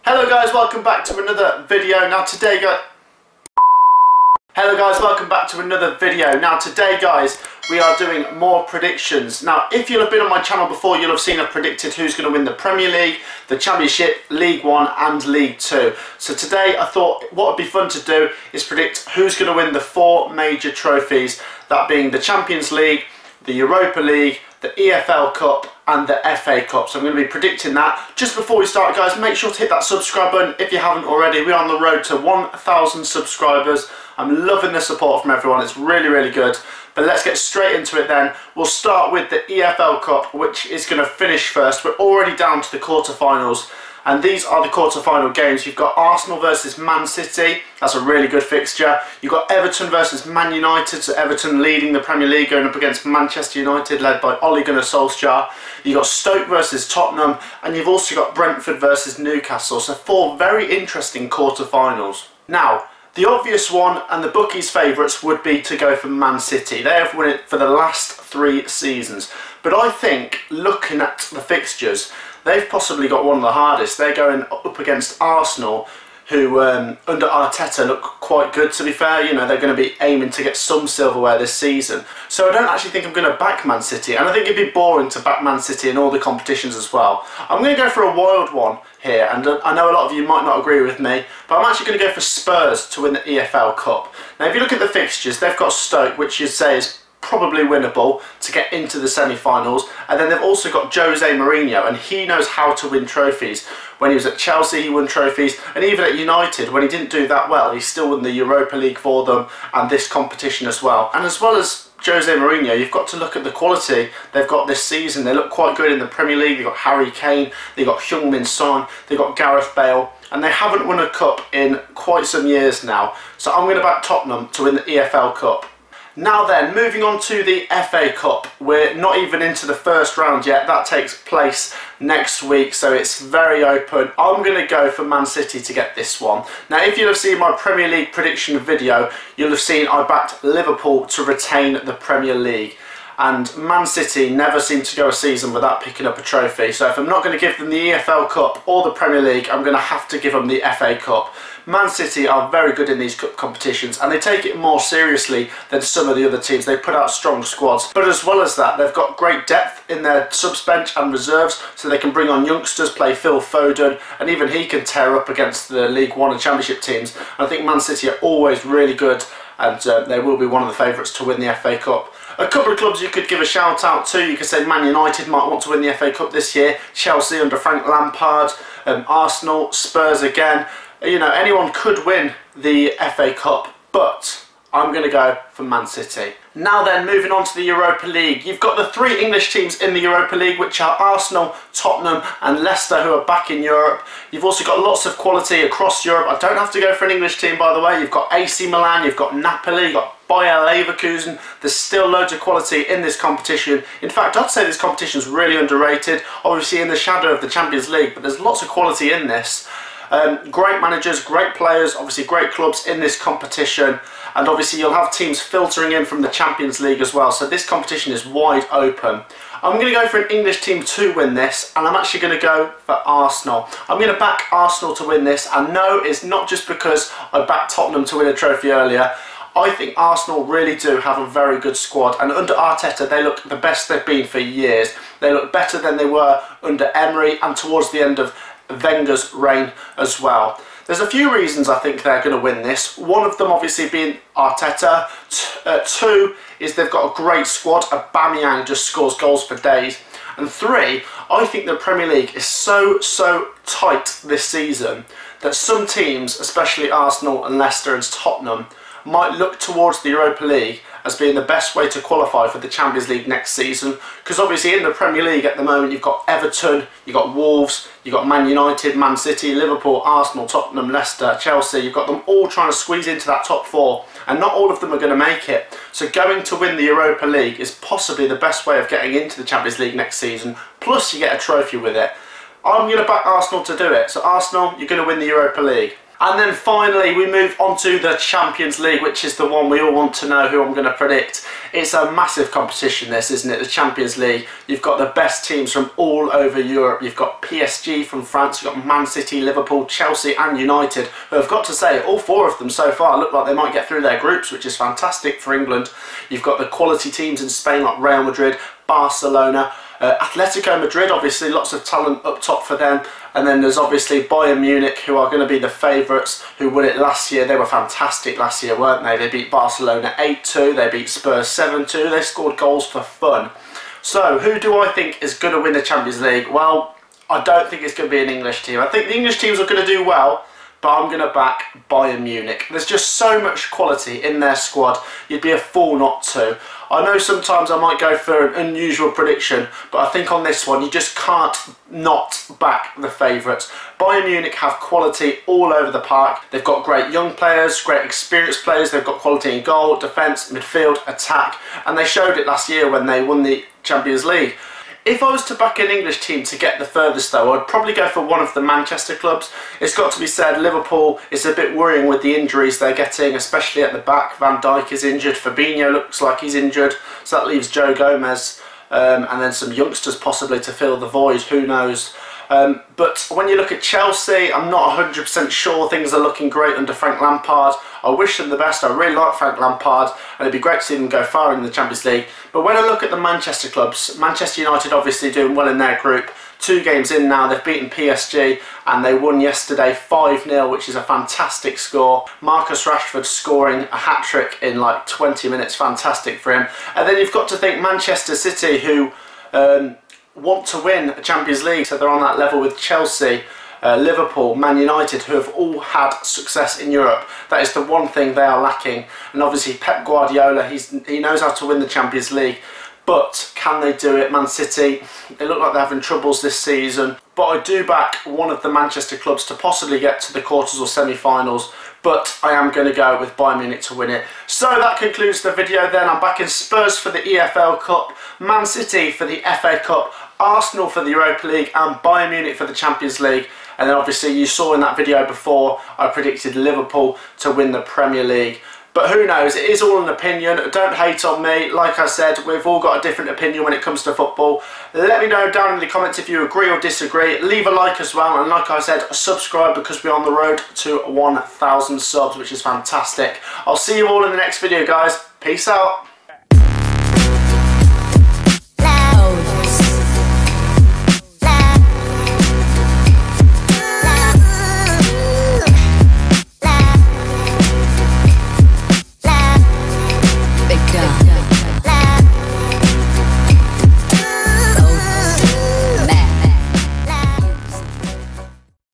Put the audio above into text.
Hello guys, welcome back to another video. Now today guys, we are doing more predictions. Now if you'll have been on my channel before, you'll have seen I've predicted who's going to win the Premier League, the Championship, League One and League Two. So today I thought what would be fun to do is predict who's going to win the four major trophies, that being the Champions League, the Europa League, the EFL Cup and the FA Cup. So I'm going to be predicting that. Just before we start guys, make sure to hit that subscribe button if you haven't already. We're on the road to 1,000 subscribers. I'm loving the support from everyone, it's really good. But let's get straight into it then. We'll start with the EFL Cup, which is going to finish first. We're already down to the quarterfinals. And these are the quarter-final games. You've got Arsenal versus Man City. That's a really good fixture. You've got Everton versus Man United. So Everton leading the Premier League, going up against Manchester United, led by Ole Gunnar Solskjaer. You've got Stoke versus Tottenham. And you've also got Brentford versus Newcastle. So four very interesting quarter-finals. Now, the obvious one and the bookies' favourites would be to go for Man City. They have won it for the last 3 seasons. But I think, looking at the fixtures, they've possibly got one of the hardest. They're going up against Arsenal, who under Arteta look quite good, to be fair. You know, they're going to be aiming to get some silverware this season. So I don't actually think I'm going to back Man City. And I think it'd be boring to back Man City in all the competitions as well. I'm going to go for a wild one here. And I know a lot of you might not agree with me, but I'm actually going to go for Spurs to win the EFL Cup. Now, if you look at the fixtures, they've got Stoke, which you'd say is probably winnable to get into the semi-finals, and then they've also got Jose Mourinho, and he knows how to win trophies. When he was at Chelsea he won trophies, and even at United when he didn't do that well he still won the Europa League for them and this competition as well. And as well as Jose Mourinho, you've got to look at the quality they've got this season. They look quite good in the Premier League. They've got Harry Kane, they've got Heung-min Son, they've got Gareth Bale, and they haven't won a cup in quite some years now. So I'm going to back Tottenham to win the EFL Cup. Now then, moving on to the FA Cup. We're not even into the first round yet. That takes place next week, so it's very open. I'm going to go for Man City to get this one. Now, if you'll have seen my Premier League prediction video, you'll have seen I backed Liverpool to retain the Premier League. And Man City never seem to go a season without picking up a trophy. So if I'm not going to give them the EFL Cup or the Premier League, I'm going to have to give them the FA Cup. Man City are very good in these cup competitions and they take it more seriously than some of the other teams. They put out strong squads. But as well as that, they've got great depth in their subs bench and reserves, so they can bring on youngsters, play Phil Foden, and even he can tear up against the League One and Championship teams. And I think Man City are always really good, and they will be one of the favourites to win the FA Cup. A couple of clubs you could give a shout out to. You could say Man United might want to win the FA Cup this year, Chelsea under Frank Lampard, Arsenal, Spurs again. You know, anyone could win the FA Cup, but I'm going to go for Man City. Now then, moving on to the Europa League. You've got the 3 English teams in the Europa League, which are Arsenal, Tottenham and Leicester, who are back in Europe. You've also got lots of quality across Europe. I don't have to go for an English team, by the way. You've got AC Milan, you've got Napoli, you've got Bayer Leverkusen. There's still loads of quality in this competition. In fact, I'd say this competition is really underrated, obviously in the shadow of the Champions League, but there's lots of quality in this. Great managers, great players, obviously great clubs in this competition, and obviously you'll have teams filtering in from the Champions League as well, so this competition is wide open. I'm going to go for an English team to win this, and I'm actually going to go for Arsenal. I'm going to back Arsenal to win this, and no, it's not just because I backed Tottenham to win a trophy earlier. I think Arsenal really do have a very good squad, and under Arteta they look the best they've been for years. They look better than they were under Emery and towards the end of Wenger's reign as well. There's a few reasons I think they're going to win this. One of them obviously being Arteta. 2 is they've got a great squad. Aubameyang just scores goals for days. And 3, I think the Premier League is so tight this season that some teams, especially Arsenal and Leicester and Tottenham, might look towards the Europa League as being the best way to qualify for the Champions League next season, because obviously in the Premier League at the moment you've got Everton, you've got Wolves, you've got Man United, Man City, Liverpool, Arsenal, Tottenham, Leicester, Chelsea. You've got them all trying to squeeze into that top 4, and not all of them are going to make it. So going to win the Europa League is possibly the best way of getting into the Champions League next season, plus you get a trophy with it. I'm going to back Arsenal to do it. So Arsenal, you're going to win the Europa League. And then finally we move on to the Champions League, which is the one we all want to know who I'm going to predict. It's a massive competition this, isn't it? The Champions League. You've got the best teams from all over Europe. You've got PSG from France, you've got Man City, Liverpool, Chelsea and United, who I've got to say, all four of them so far look like they might get through their groups, which is fantastic for England. You've got the quality teams in Spain like Real Madrid, Barcelona, Atletico Madrid, obviously lots of talent up top for them, and then there's obviously Bayern Munich, who are going to be the favourites, who won it last year. They were fantastic last year, weren't they? They beat Barcelona 8-2, they beat Spurs 7-2, they scored goals for fun. So who do I think is going to win the Champions League? Well, I don't think it's going to be an English team. I think the English teams are going to do well, but I'm going to back Bayern Munich. There's just so much quality in their squad, you'd be a fool not to. I know sometimes I might go for an unusual prediction, but I think on this one you just can't not back the favourites. Bayern Munich have quality all over the park. They've got great young players, great experienced players, they've got quality in goal, defence, midfield, attack, and they showed it last year when they won the Champions League. If I was to back an English team to get the furthest though, I'd probably go for one of the Manchester clubs. It's got to be said, Liverpool is a bit worrying with the injuries they're getting, especially at the back. Van Dijk is injured, Fabinho looks like he's injured, so that leaves Joe Gomez and then some youngsters possibly to fill the void, who knows. But when you look at Chelsea, I'm not 100% sure things are looking great under Frank Lampard. I wish them the best. I really like Frank Lampard and it'd be great to see them go far in the Champions League. But when I look at the Manchester clubs, Manchester United obviously doing well in their group. 2 games in now, they've beaten PSG and they won yesterday 5-0, which is a fantastic score. Marcus Rashford scoring a hat-trick in like 20 minutes, fantastic for him. And then you've got to think Manchester City, who want to win a Champions League, so they're on that level with Chelsea, Liverpool, Man United, who have all had success in Europe. That is the one thing they are lacking. And obviously Pep Guardiola, he knows how to win the Champions League, but can they do it? Man City, they look like they're having troubles this season. But I do back one of the Manchester clubs to possibly get to the quarters or semi-finals, but I am going to go with Bayern Munich to win it. So that concludes the video then. I'm backing Spurs for the EFL Cup, Man City for the FA Cup, Arsenal for the Europa League and Bayern Munich for the Champions League. And then obviously you saw in that video before I predicted Liverpool to win the Premier League. But who knows, it is all an opinion. Don't hate on me. Like I said, we've all got a different opinion when it comes to football. Let me know down in the comments if you agree or disagree. Leave a like as well, and like I said, subscribe because we're on the road to 1,000 subs, which is fantastic. I'll see you all in the next video, guys. Peace out.